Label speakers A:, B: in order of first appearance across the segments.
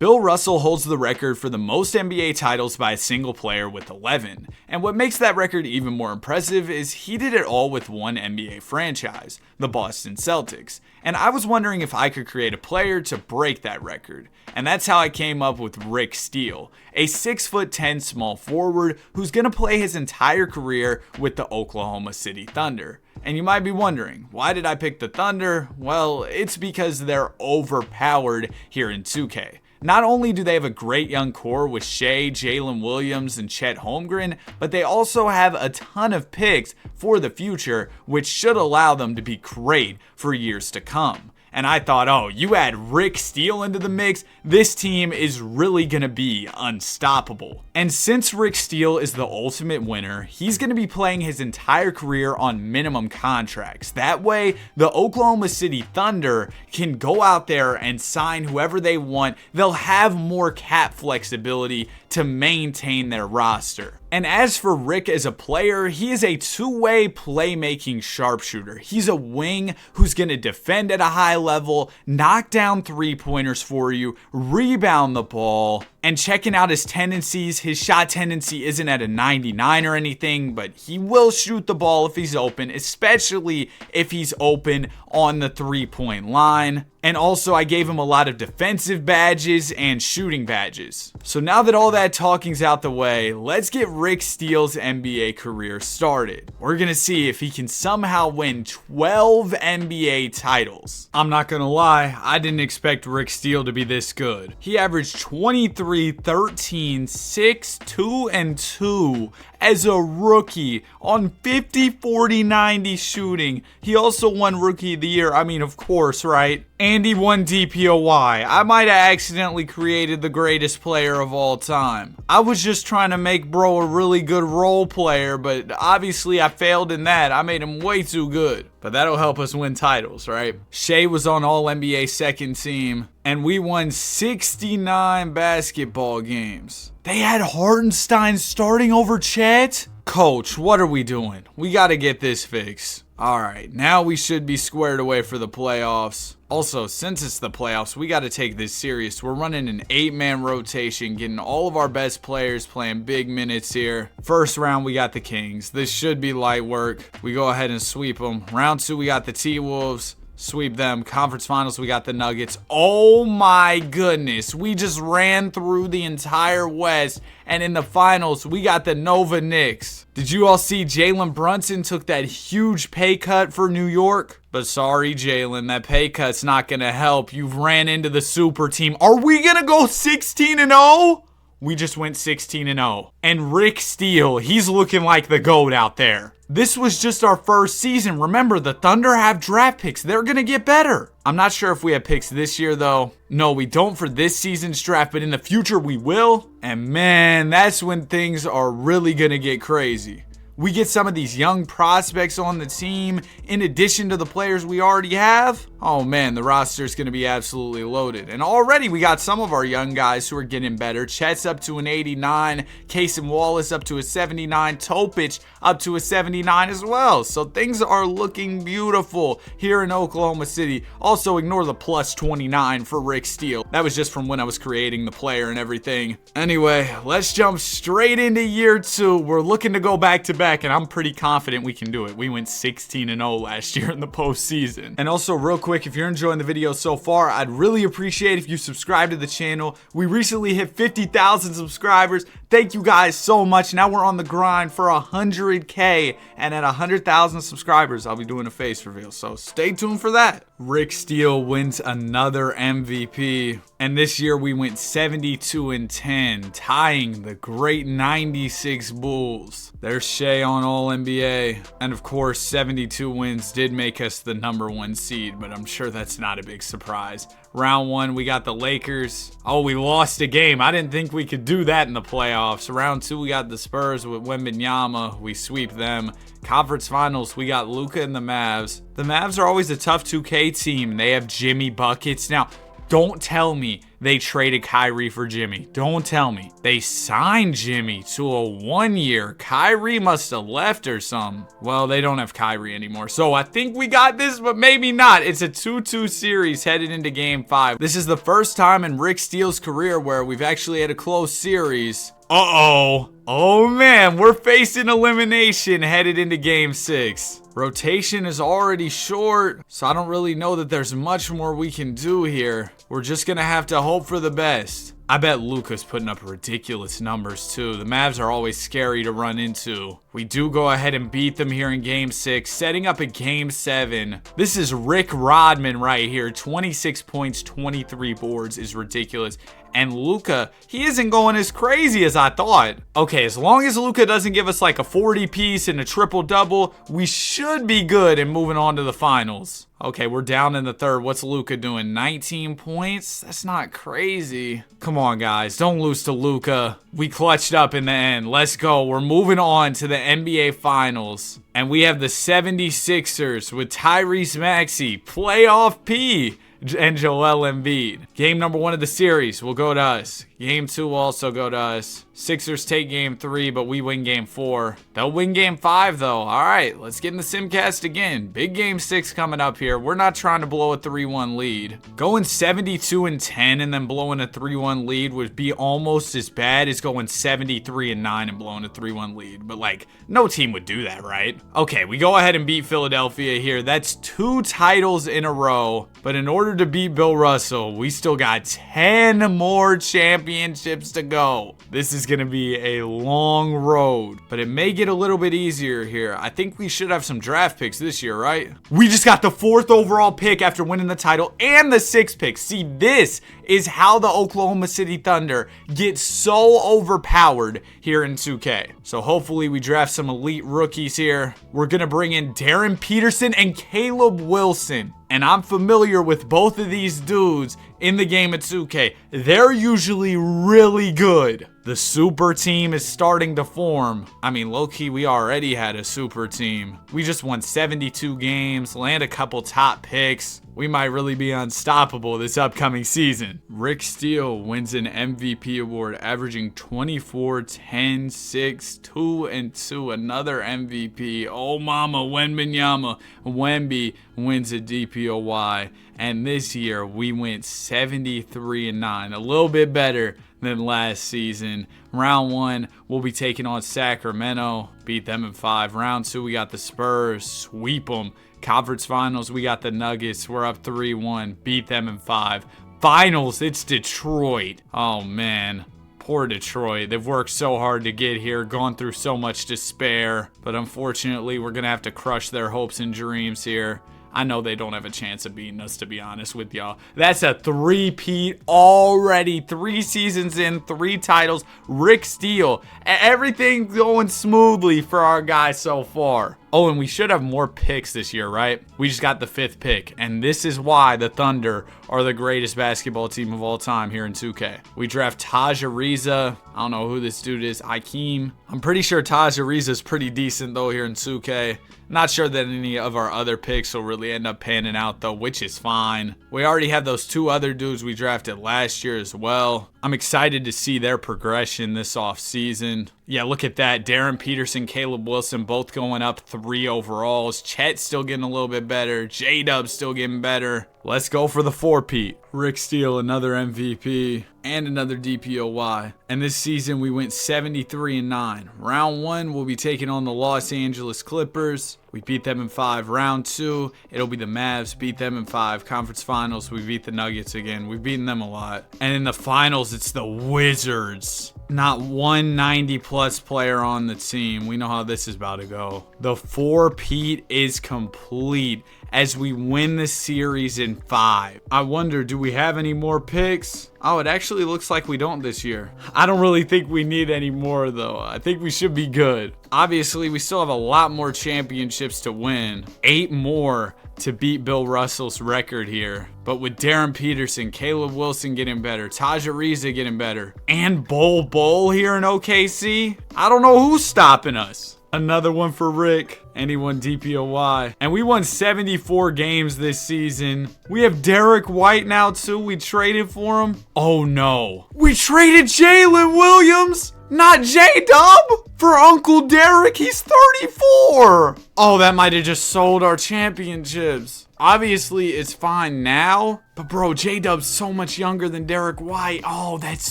A: Bill Russell holds the record for the most NBA titles by a single player with 11. And what makes that record even more impressive is he did it all with one NBA franchise, the Boston Celtics. And I was wondering if I could create a player to break that record. And that's how I came up with Rick Steele, a 6'10" small forward who's going to play his entire career with the Oklahoma City Thunder. And you might be wondering, why did I pick the Thunder? Well, it's because they're overpowered here in 2K. Not only do they have a great young core with Shea, Jalen Williams, and Chet Holmgren, but they also have a ton of picks for the future, which should allow them to be great for years to come. And I thought, oh, you add Rick Steele into the mix, this team is really going to be unstoppable. And since Rick Steele is the ultimate winner, he's going to be playing his entire career on minimum contracts. That way, the Oklahoma City Thunder can go out there and sign whoever they want. They'll have more cap flexibility to maintain their roster. And as for Rick as a player, he is a two-way playmaking sharpshooter. He's a wing who's going to defend at a high level, knock down three-pointers for you, rebound the ball. And checking out his tendencies, his shot tendency isn't at a 99 or anything, but he will shoot the ball if he's open, especially if he's open on the three-point line. And also, I gave him a lot of defensive badges and shooting badges. So now that all that talking's out the way, let's get Rick Steele's NBA career started. We're going to see if he can somehow win 12 NBA titles. I'm not going to lie, I didn't expect Rick Steele to be this good. He averaged 23, 13, 6, 2, and 2 as a rookie on 50, 40, 90 shooting. He also won Rookie of the Year. I mean, of course, right? And he won DPOY. I might have accidentally created the greatest player of all time. I was just trying to make bro a really good role player, but obviously I failed in that. I made him way too good. But that'll help us win titles, right? Shea was on All-NBA second team, and we won 69 basketball games. They had Hartenstein starting over Chet? Coach, what are we doing? We gotta get this fixed. Alright, now we should be squared away for the playoffs. Also, since it's the playoffs, we got to take this serious. We're running an 8-man rotation, getting all of our best players playing big minutes here. First round, we got the Kings. This should be light work. We go ahead and sweep them. Round 2, we got the T-Wolves. Sweep them. Conference finals, we got the Nuggets. Oh my goodness. We just ran through the entire West. And in the finals, we got the Nova Knicks. Did you all see Jalen Brunson took that huge pay cut for New York? But sorry, Jalen, that pay cut's not going to help. You've ran into the super team. Are we going to go 16-0? We just went 16-0. And Rick Steele, he's looking like the GOAT out there. This was just our first season. Remember, the Thunder have draft picks. They're going to get better. I'm not sure if we have picks this year, though. No, we don't for this season's draft, but in the future, we will. And man, that's when things are really going to get crazy. We get some of these young prospects on the team in addition to the players we already have. Oh man, the roster is going to be absolutely loaded. And already we got some of our young guys who are getting better. Chet's up to an 89, Casey Wallace up to a 79, Topic up to a 79 as well. So things are looking beautiful here in Oklahoma City. Also ignore the plus 29 for Rick Steele. That was just from when I was creating the player and everything. Anyway, let's jump straight into year 2. We're looking to go back to back, and I'm pretty confident we can do it. We went 16-0 last year in the postseason. And also real quick, if you're enjoying the video so far, I'd really appreciate if you subscribe to the channel. We recently hit 50,000 subscribers. Thank you guys so much. Now we're on the grind for 100K, and at 100,000 subscribers, I'll be doing a face reveal. So stay tuned for that. Rick Steele wins another MVP, and this year we went 72-10, tying the great 96 Bulls. There's Shea on All-NBA, and of course 72 wins did make us the #1 seed, but I'm sure that's not a big surprise. Round 1, we got the Lakers. Oh, we lost a game. I didn't think we could do that in the playoffs. Round 2, we got the Spurs with Wembanyama. We sweep them. Conference finals, we got Luka and the Mavs. The Mavs are always a tough 2K team. They have Jimmy Buckets. Now, Don't tell me they traded Kyrie for Jimmy. Don't tell me. They signed Jimmy to a 1 year. Kyrie must have left or something. Well, they don't have Kyrie anymore. So I think we got this, but maybe not. It's a 2-2 series headed into game 5. This is the first time in Rick Steele's career where we've actually had a close series. Uh-oh. Oh man, we're facing elimination headed into game 6. Rotation is already short, so I don't really know that there's much more we can do here. We're just gonna have to hope for the best. I bet Luka's putting up ridiculous numbers too. The Mavs are always scary to run into. We do go ahead and beat them here in game 6, setting up a game 7. This is Rick Rodman right here. 26 points, 23 boards is ridiculous. And Luka, he isn't going as crazy as I thought. Okay, as long as Luka doesn't give us like a 40 piece and a triple double, we should be good and moving on to the finals. Okay, we're down in the third. What's Luka doing? 19 points? That's not crazy. Come on, guys. Don't lose to Luka. We clutched up in the end. Let's go. We're moving on to the NBA Finals. And we have the 76ers with Tyrese Maxey, playoff P, and Joel Embiid. Game number 1 of the series will go to us. Game 2 will also go to us. Sixers take game 3, but we win game 4. They'll win game 5 though. All right, let's get in the Simcast again. Big game 6 coming up here. We're not trying to blow a 3-1 lead. Going 72-10 and then blowing a 3-1 lead would be almost as bad as going 73-9 and blowing a 3-1 lead. But like, no team would do that, right? Okay, we go ahead and beat Philadelphia here. That's 2 titles in a row. But in order to beat Bill Russell, we still got 10 more championships to go. This is gonna be a long road, but it may get a little bit easier here. I think we should have some draft picks this year, right? We just got the 4th overall pick after winning the title and the 6th pick. See, this is how the Oklahoma City Thunder get so overpowered here in 2K. So hopefully we draft some elite rookies here. We're gonna bring in Darren Peterson and Caleb Wilson. And I'm familiar with both of these dudes in the game at 2K. They're usually really good. The super team is starting to form. I mean, low-key, we already had a super team. We just won 72 games, land a couple top picks. We might really be unstoppable this upcoming season. Rick Steele wins an MVP award, averaging 24, 10, 6, 2, and 2. Another MVP. Oh, mama, Wembanyama. Wemby wins a DPOY. And this year, we went 73-9. A little bit better than last season. Round 1, we'll be taking on Sacramento. Beat them in 5. Round 2, we got the Spurs. Sweep them. Conference Finals, we got the Nuggets. We're up 3-1. Beat them in 5. Finals, it's Detroit. Oh, man. Poor Detroit. They've worked so hard to get here, gone through so much despair. But unfortunately, we're going to have to crush their hopes and dreams here. I know they don't have a chance of beating us, to be honest with y'all. That's a 3-peat already. 3 seasons in, 3 titles. Rick Steele. Everything going smoothly for our guy so far. Oh, and we should have more picks this year, right? We just got the 5th pick, and this is why the Thunder are the greatest basketball team of all time here in 2K. We draft Taj Ariza. I don't know who this dude is. Akeem. I'm pretty sure Taj Ariza is pretty decent, though, here in 2K. Not sure that any of our other picks will really end up panning out, though, which is fine. We already have those 2 other dudes we drafted last year as well. I'm excited to see their progression this offseason. Yeah, look at that. Darren Peterson, Caleb Wilson, both going up 3 overalls. Chet's still getting a little bit better. J-Dub's still getting better. Let's go for the 4-peat. Rick Steele, another MVP, and another DPOY. And this season, we went 73-9. Round 1, we'll be taking on the Los Angeles Clippers. We beat them in 5. Round 2, it'll be the Mavs. Beat them in 5. Conference Finals, we beat the Nuggets again. We've beaten them a lot. And in the finals, it's the Wizards. Not one 90-plus player on the team. We know how this is about to go. The 4-peat is complete as we win the series in 5. I wonder, do we have any more picks? Oh, it actually looks like we don't this year. I don't really think we need any more, though. I think we should be good. Obviously, we still have a lot more championships to win. 8 more to beat Bill Russell's record here. But with Darren Peterson, Caleb Wilson getting better, Taj Ariza getting better, and Bol Bol here in OKC, I don't know who's stopping us. Another one for Rick. And he won DPOY. And we won 74 games this season. We have Derek White now too. We traded for him. Oh no. We traded Jalen Williams. Not J-Dub. For Uncle Derek, he's 34. Oh, that might have just sold our championships. Obviously, it's fine now. But bro, J-Dub's so much younger than Derek White. Oh, that's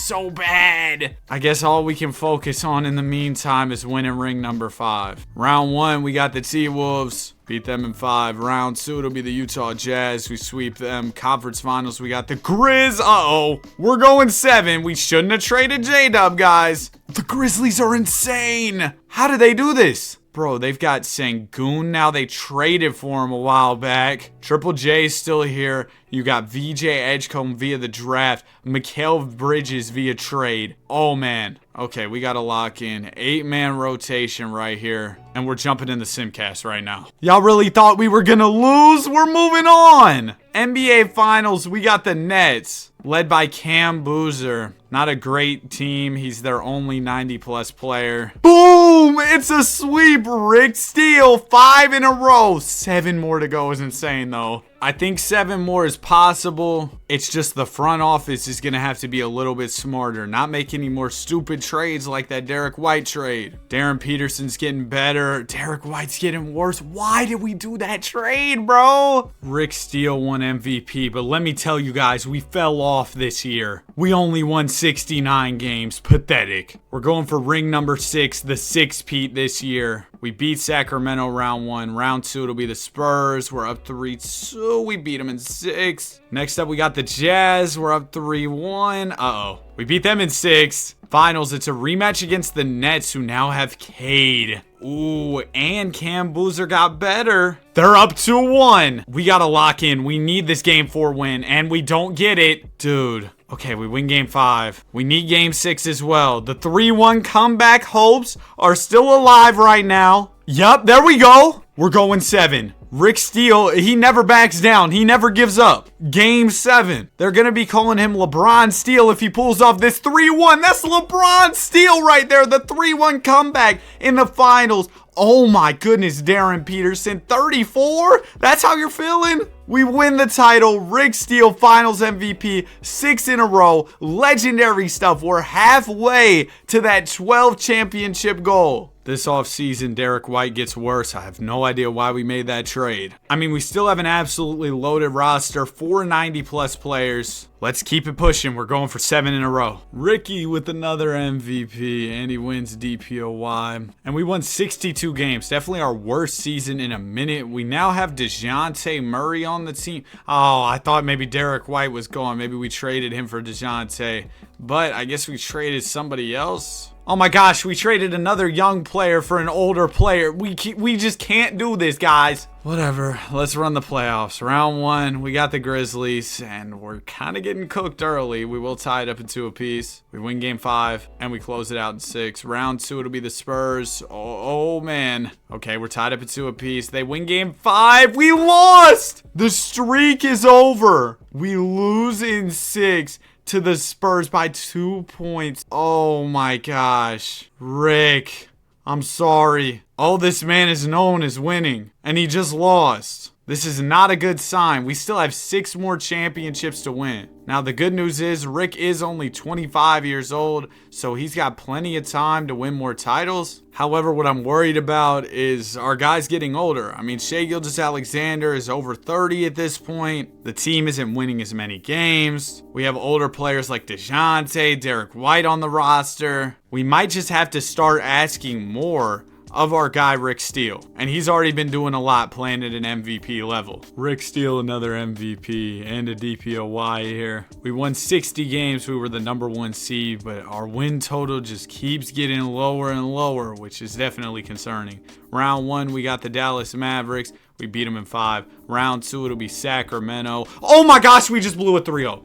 A: so bad. I guess all we can focus on in the meantime is winning ring number 5. Round 1, we got the T-Wolves. Beat them in 5. Round 2, it'll be the Utah Jazz. We sweep them. Conference finals, we got the Grizz. Uh-oh. We're going 7. We shouldn't have traded J-Dub, guys. The Grizzlies are insane. How did they do this? Bro, they've got Sengun now. They traded for him a while back. Triple J's still here. You got VJ Edgecombe via the draft. Mikal Bridges via trade. Oh, man. Okay, we got to lock in. 8-man rotation right here. And we're jumping in the Simcast right now. Y'all really thought we were going to lose? We're moving on. NBA Finals, we got the Nets. Led by Cam Boozer. Not a great team. He's their only 90-plus player. Boom! It's a sweep. Rick Steele, 5 in a row. 7 more to go is insane, though. I think 7 more is possible. It's just the front office is going to have to be a little bit smarter. Not make any more stupid trades like that Derek White trade. Darren Peterson's getting better. Derek White's getting worse. Why did we do that trade, bro? Rick Steele won MVP, but let me tell you guys, we fell off this year. We only won 69 games. Pathetic. We're going for ring number 6, the three-peat this year. We beat Sacramento round 1. Round 2, it'll be the Spurs. We're up 3-2. We beat them in 6. Next up, we got the Jazz. We're up 3-1. Uh-oh. We beat them in 6. Finals, it's a rematch against the Nets, who now have Cade. Ooh, and Cam Boozer got better. They're up 2-1. We gotta lock in. We need this game 4 win, and we don't get it. Dude. Okay, we win game 5. We need game 6 as well. The 3-1 comeback hopes are still alive right now. Yup, there we go. We're going 7. Rick Steele, he never backs down. He never gives up. Game 7. They're going to be calling him LeBron Steele if he pulls off this 3-1. That's LeBron Steele right there. The 3-1 comeback in the finals. Oh my goodness, Darren Peterson, 34? That's how you're feeling? We win the title. Rick Steele, finals MVP, 6 in a row. Legendary stuff. We're halfway to that 12 championship goal. This offseason, Derek White gets worse. I have no idea why we made that trade. I mean, we still have an absolutely loaded roster, 490-plus players. Let's keep it pushing. We're going for 7 in a row. Ricky with another MVP, and he wins DPOY. And we won 62 games. Definitely our worst season in a minute. We now have DeJounte Murray on the team. Oh, I thought maybe Derek White was gone. Maybe we traded him for DeJounte. But I guess we traded somebody else. Oh my gosh, we traded another young player for an older player. We just can't do this, guys. Whatever, let's run the playoffs. Round 1, we got the Grizzlies, and we're kind of getting cooked early. We will tie it up in 2 apiece. We win game 5, and we close it out in 6. Round 2, it'll be the Spurs. Oh man. Okay, we're tied up in 2 apiece. They win game 5. We lost! The streak is over. We lose in 6. To the Spurs by 2 points. Oh my gosh. Rick, I'm sorry. All this man is known as winning, and he just lost. This is not a good sign. We still have 6 more championships to win. Now, the good news is Rick is only 25 years old, so he's got plenty of time to win more titles. However, what I'm worried about is our guys getting older. I mean, Shai Gilgeous-Alexander is over 30 at this point. The team isn't winning as many games. We have older players like DeJounte, Derek White on the roster. We might just have to start asking more of our guy Rick Steele, and he's already been doing a lot playing at an MVP level. Rick Steele, another MVP and a DPOY here. We won 60 games. We were the number 1 seed, but our win total just keeps getting lower and lower, which is definitely concerning. Round 1, we got the Dallas Mavericks. We beat them in 5. Round 2, it'll be Sacramento. Oh my gosh, we just blew a 3-0.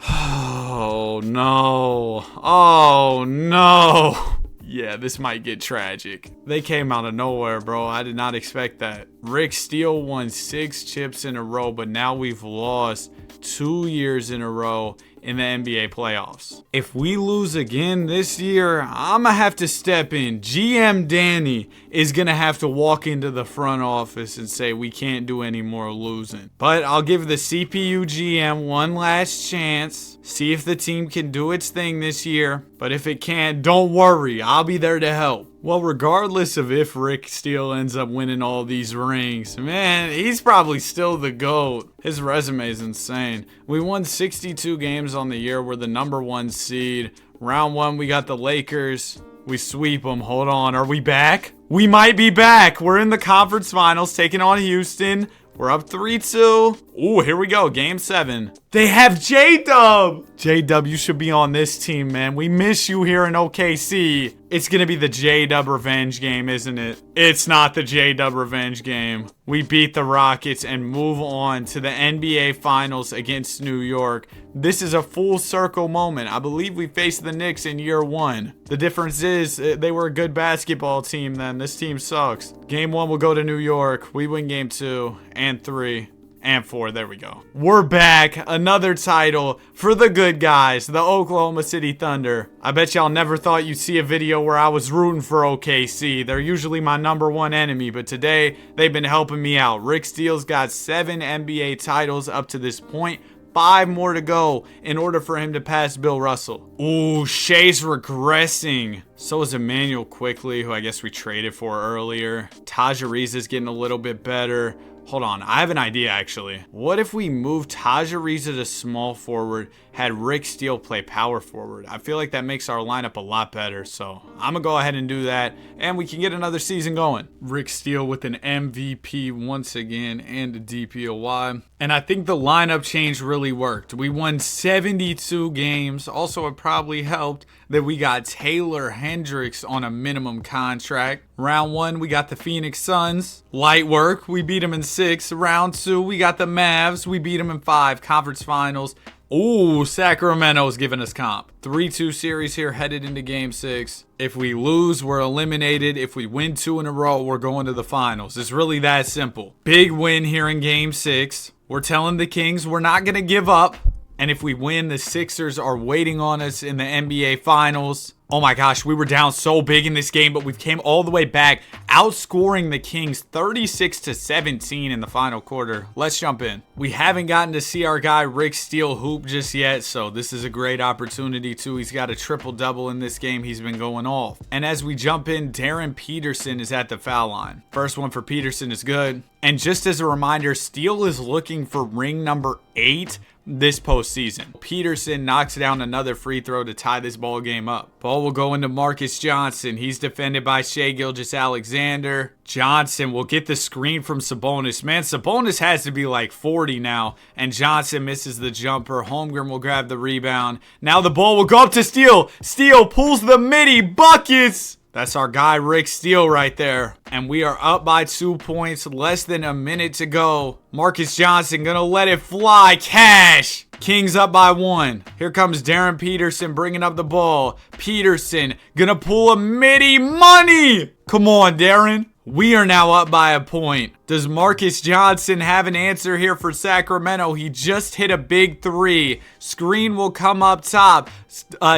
A: Oh no. Oh no. Yeah, this might get tragic. They came out of nowhere, bro. I did not expect that. Rick Steele won 6 chips in a row, but now we've lost 2 years in a row in the NBA playoffs. If we lose again this year, I'm going to have to step in. GM Danny is going to have to walk into the front office and say we can't do any more losing. But I'll give the CPU GM one last chance. See if the team can do its thing this year. But if it can't, don't worry. I'll be there to help. Well, regardless of if Rick Steele ends up winning all these rings, man, he's probably still the GOAT. His resume is insane. We won 62 games on the year. We're the #1 seed. Round 1, we got the Lakers. We sweep them. Hold on. Are we back? We might be back. We're in the conference finals taking on Houston. We're up 3-2. Ooh, here we go. Game 7. They have J-Dub. J-Dub, you should be on this team, man. We miss you here in OKC. It's going to be the J-Dub revenge game, isn't it? It's not the J-Dub revenge game. We beat the Rockets and move on to the NBA Finals against New York. This is a full circle moment. I believe we faced the Knicks in year 1. The difference is they were a good basketball team then. This team sucks. Game 1 will go to New York. We win game 2 and 3. And 4, there we go. We're back. Another title for the good guys, the Oklahoma City Thunder. I bet y'all never thought you'd see a video where I was rooting for OKC. They're usually my #1 enemy, but today they've been helping me out. Rick Steele's got 7 NBA titles up to this point. 5 more to go in order for him to pass Bill Russell. Ooh, Shea's regressing. So is Emmanuel Quickly, who I guess we traded for earlier. Taj Ariza's getting a little bit better. Hold on, I have an idea actually. What if we move Taj Ariza to small forward, had Rick Steele play power forward? I feel like that makes our lineup a lot better, so I'm gonna go ahead and do that, and we can get another season going. Rick Steele with an MVP once again and a DPOY. And I think the lineup change really worked. We won 72 games. Also, it probably helped that we got Taylor Hendricks on a minimum contract. Round 1, we got the Phoenix Suns. Light work. We beat them in 6. Round 2, we got the Mavs. We beat them in 5. Conference finals. Ooh, Sacramento's giving us comp. 3-2 series here headed into game 6. If we lose, we're eliminated. If we win 2 in a row, we're going to the finals. It's really that simple. Big win here in game 6. We're telling the Kings we're not going to give up. And if we win, the Sixers are waiting on us in the NBA Finals. Oh my gosh, we were down so big in this game, but we came all the way back, outscoring the Kings 36-17 in the final quarter. Let's jump in. We haven't gotten to see our guy Rick Steele hoop just yet, so this is a great opportunity too. He's got a triple-double in this game. He's been going off. And as we jump in, Darren Peterson is at the foul line. First one for Peterson is good. And just as a reminder, Steele is looking for ring number 8 this postseason. Peterson knocks down another free throw to tie this ball game up. Ball will go into Marcus Johnson. He's defended by Shai Gilgeous-Alexander. Johnson will get the screen from Sabonis. Man, Sabonis has to be like 40 now. And Johnson misses the jumper. Holmgren will grab the rebound. Now the ball will go up to Steele. Steele pulls the midi. Buckets! That's our guy Rick Steele right there. And we are up by 2 points. Less than a minute to go. Marcus Johnson gonna let it fly. Cash! Kings up by 1. Here comes Darren Peterson bringing up the ball. Peterson gonna pull a midi. Money! Come on, Darren. We are now up by a point. Does Marcus Johnson have an answer here for Sacramento? He just hit a big 3. Screen will come up top.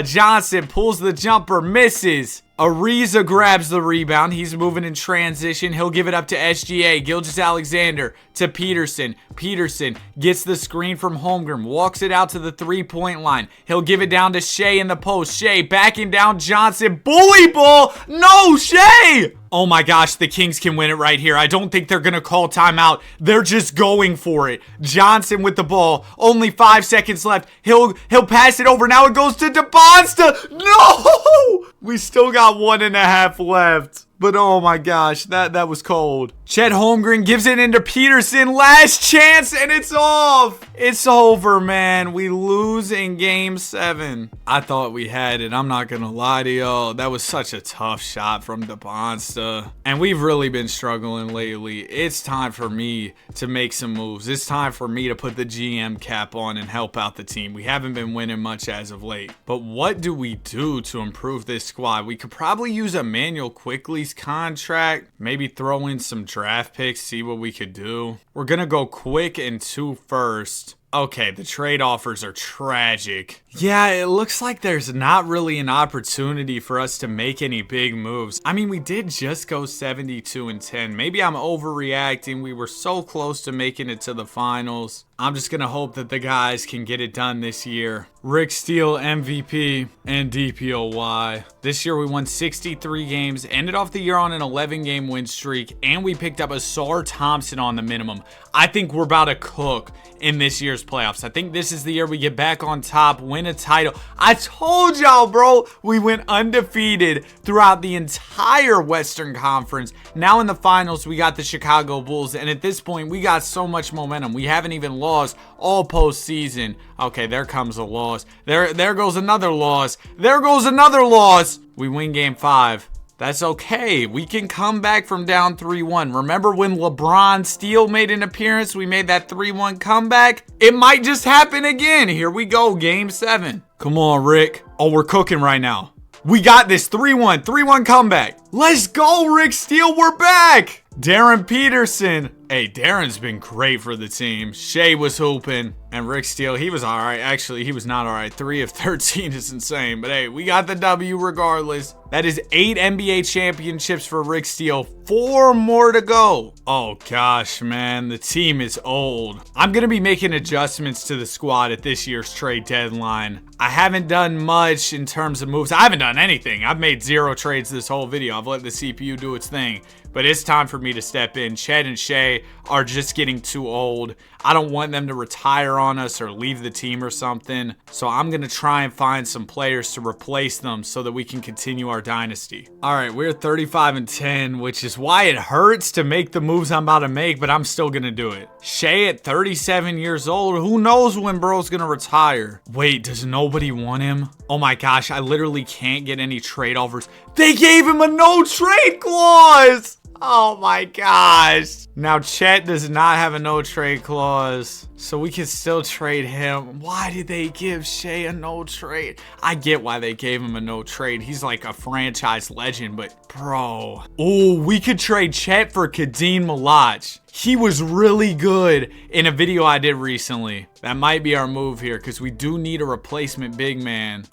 A: Johnson pulls the jumper, misses. Ariza grabs the rebound. He's moving in transition. He'll give it up to SGA. Gilgeous-Alexander to Peterson. Peterson gets the screen from Holmgren. Walks it out to the 3-point line. He'll give it down to Shai in the post. Shai backing down Johnson. Bully ball. No, Shai! Oh my gosh, the Kings can win it right here. I don't think they're going to call timeout. They're just going for it. Johnson with the ball. Only 5 seconds left. He'll pass it over. Now it goes to DeBonsta. No! We still got 1.5 left. But oh my gosh, that was cold. Chet Holmgren gives it into Peterson. Last chance, and it's off. It's over, man. We lose in game 7. I thought we had it. I'm not going to lie to y'all. That was such a tough shot from DeBonsta. And we've really been struggling lately. It's time for me to make some moves. It's time for me to put the GM cap on and help out the team. We haven't been winning much as of late. But what do we do to improve this squad? We could probably use Emmanuel Quickly's contract, maybe throw in some draft picks, see what we could do. We're gonna go quick and 2 first. Okay, the trade offers are tragic. Yeah, it looks like there's not really an opportunity for us to make any big moves. I mean, we did just go 72-10. Maybe I'm overreacting. We were so close to making it to the finals. I'm just going to hope that the guys can get it done this year. Rick Steele, MVP, and DPOY. This year we won 63 games, ended off the year on an 11-game win streak, and we picked up Asar Thompson on the minimum. I think we're about to cook in this year's playoffs. I think this is the year we get back on top, win a title. I told y'all, bro, we went undefeated throughout the entire Western Conference. Now in the finals, we got the Chicago Bulls, and at this point, we got so much momentum. We haven't even lost all postseason. Okay, there comes a loss. There goes another loss. There goes another loss. We win game 5. That's okay. We can come back from down 3-1. Remember when LeBron Steele made an appearance? We made that 3-1 comeback. It might just happen again. Here we go, game 7. Come on, Rick. Oh, we're cooking right now. We got this. 3-1. 3-1 comeback. Let's go, Rick Steele. We're back. Darren Peterson. Hey, Darren's been great for the team. Shea was hooping. And Rick Steele, he was all right. Actually, he was not all right. 3 of 13 is insane. But hey, we got the W regardless. That is 8 NBA championships for Rick Steele. 4 more to go. Oh, gosh, man. The team is old. I'm going to be making adjustments to the squad at this year's trade deadline. I haven't done much in terms of moves. I haven't done anything. I've made 0 trades this whole video. I've let the CPU do its thing. But it's time for me to step in. Chet and Shea are just getting too old. I don't want them to retire on us or leave the team or something. So I'm going to try and find some players to replace them so that we can continue our dynasty. All right, we're 35-10, which is why it hurts to make the moves I'm about to make, but I'm still going to do it. Shea at 37 years old. Who knows when bro's going to retire? Wait, does nobody want him? Oh my gosh, I literally can't get any trade offers. They gave him a no trade clause. Oh my gosh. Now Chet does not have a no trade clause, so we can still trade him. Why did they give Shea a no trade? I get why they gave him a no trade. He's like a franchise legend, but bro. Oh, we could trade Chet for Kadeem Malach. He was really good in a video I did recently. That might be our move here because we do need a replacement big man.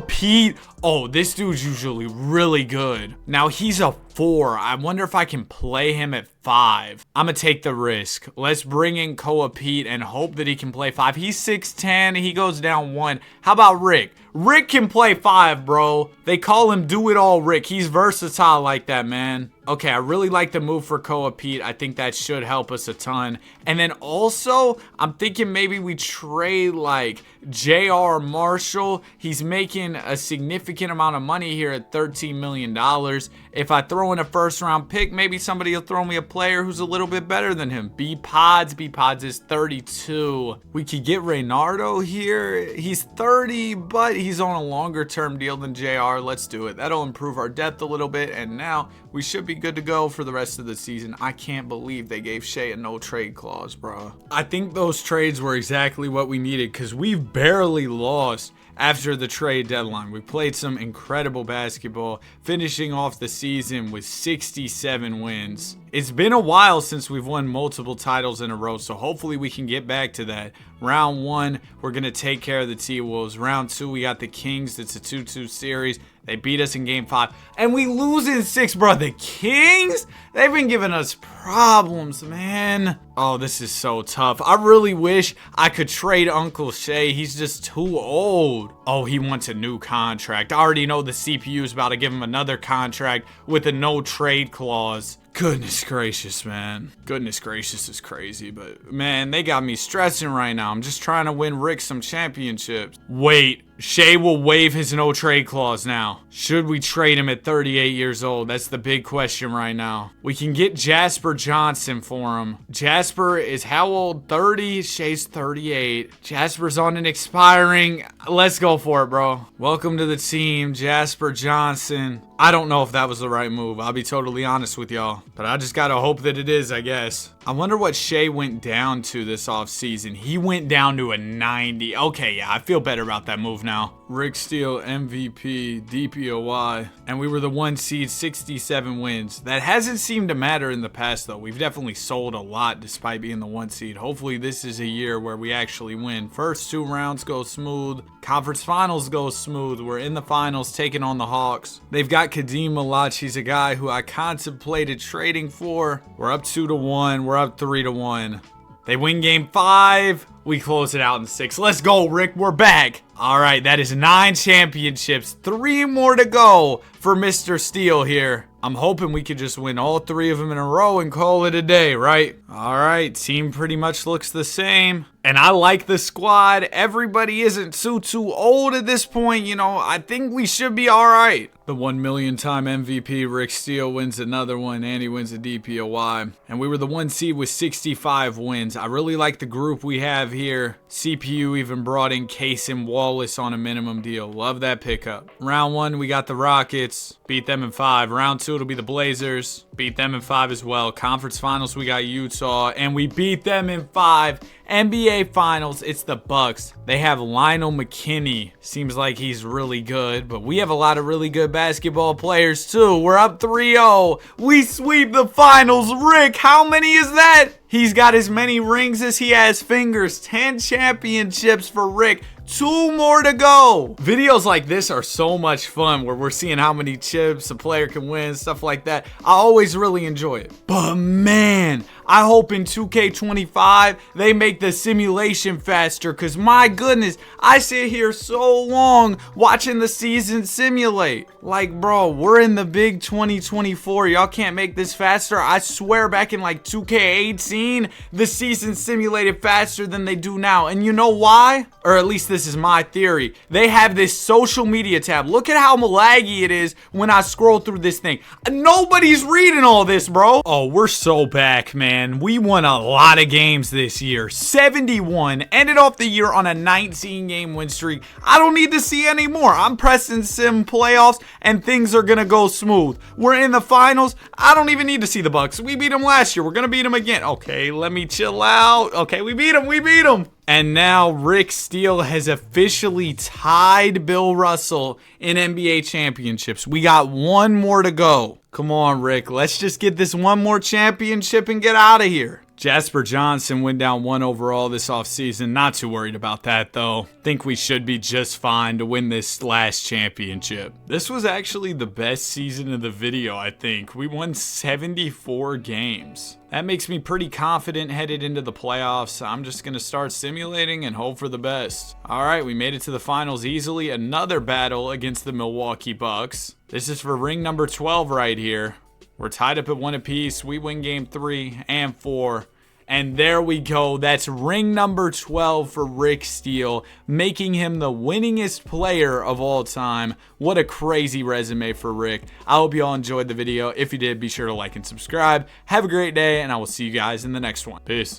A: Pete. Oh, this dude's usually really good. Now he's a 4. I wonder if I can play him at 5. I'm going to take the risk. Let's bring in Pete and hope that he can play 5. He's 6'10". He goes down 1. How about Rick? Rick can play 5, bro. They call him Do It All Rick. He's versatile like that, man. Okay, I really like the move for Pete. I think that should help us a ton. And then also, I'm thinking maybe we trade like J.R. Marshall. He's making a significant amount of money here at $13 million. If I throw in a first round pick, maybe somebody will throw me a player who's a little bit better than him. B-Pods is 32. We could get Reynardo here. He's 30, but he's on a longer term deal than JR. Let's do it. That'll improve our depth a little bit, and now we should be good to go for the rest of the season. I can't believe they gave Shea a no trade clause, bro. I think those trades were exactly what we needed because we've barely lost after the trade deadline. We played some incredible basketball, finishing off the season with 67 wins. It's been a while since we've won multiple titles in a row, so hopefully we can get back to that. Round 1, we're going to take care of the T-Wolves. Round 2, we got the Kings. It's a 2-2 series. They beat us in game 5, and we lose in 6, bro. The Kings? They've been giving us problems, man. Oh, this is so tough. I really wish I could trade Uncle Shea. He's just too old. Oh, he wants a new contract. I already know the CPU is about to give him another contract with a no trade clause. Goodness gracious, man. Goodness gracious is crazy, but man, they got me stressing right now. I'm just trying to win Rick some championships. Wait, Shea will waive his no trade clause now. Should we trade him at 38 years old? That's the big question right now. We can get Jasper Johnson for him. Jasper is how old? 30? Shea's 38. Jasper's on an expiring. Let's go for it, bro. Welcome to the team, Jasper Johnson. I don't know if that was the right move. I'll be totally honest with y'all, but I just gotta hope that it is, I guess. I wonder what Shea went down to this offseason. He went down to a 90. Okay, yeah, I feel better about that move now. Rick Steele, MVP, DPOY, and we were the 1 seed, 67 wins. That hasn't seemed to matter in the past, though. We've definitely sold a lot despite being the 1 seed. Hopefully this is a year where we actually win. First 2 rounds go smooth. Conference finals go smooth. We're in the finals taking on the Hawks. They've got Kadeem Malach. He's a guy who I contemplated trading for. We're up 2-1. We're up 3-1. They win game 5. We close it out in 6. Let's go, Rick. We're back. All right, that is 9 championships. 3 more to go for Mr. Steele here. I'm hoping we could just win all 3 of them in a row and call it a day, right? All right, team pretty much looks the same. And I like the squad. Everybody isn't too old at this point. You know, I think we should be all right. The 1 million time MVP, Rick Steele, wins another one, and he wins a DPOY. And we were the 1 seed with 65 wins. I really like the group we have here. CPU even brought in Case and Wallace on a minimum deal. Love that pickup. Round 1, we got the Rockets. Beat them in 5. Round 2, it'll be the Blazers. Beat them in 5 as well. Conference finals, we got Utah, and we beat them in 5. NBA Finals, it's the Bucks. They have Lionel McKinney. Seems like he's really good, but we have a lot of really good basketball players too. We're up 3-0. We sweep the finals. Rick, how many is that? He's got as many rings as he has fingers. 10 championships for Rick. 2 more to go. Videos like this are so much fun where we're seeing how many chips a player can win, stuff like that. I always really enjoy it. But man, I hope in 2K25 they make the simulation faster, because my goodness, I sit here so long watching the season simulate. Like, bro, we're in the big 2024. Y'all can't make this faster. I swear back in like 2K18, the season simulated faster than they do now. And you know why? Or at least this is my theory. They have this social media tab. Look at how laggy it is when I scroll through this thing. Nobody's reading all this, bro. Oh, we're so back, man. We won a lot of games this year. 71. Ended off the year on a 19-game win streak. I don't need to see any more. I'm pressing sim playoffs and things are gonna go smooth. We're in the finals. I don't even need to see the Bucks. We beat them last year. We're gonna beat them again. Okay, let me chill out. Okay, we beat them. We beat them. And now Rick Steele has officially tied Bill Russell in NBA championships. We got 1 more to go. Come on, Rick. Let's just get this 1 more championship and get out of here. Jasper Johnson went down 1 overall this offseason. Not too worried about that, though. Think we should be just fine to win this last championship. This was actually the best season of the video, I think. We won 74 games. That makes me pretty confident headed into the playoffs. I'm just going to start simulating and hope for the best. All right, we made it to the finals easily. Another battle against the Milwaukee Bucks. This is for ring number 12 right here. We're tied up at 1 apiece. We win game 3 and 4. And there we go. That's ring number 12 for Rick Steele, making him the winningest player of all time. What a crazy resume for Rick. I hope you all enjoyed the video. If you did, be sure to like and subscribe. Have a great day, and I will see you guys in the next one. Peace.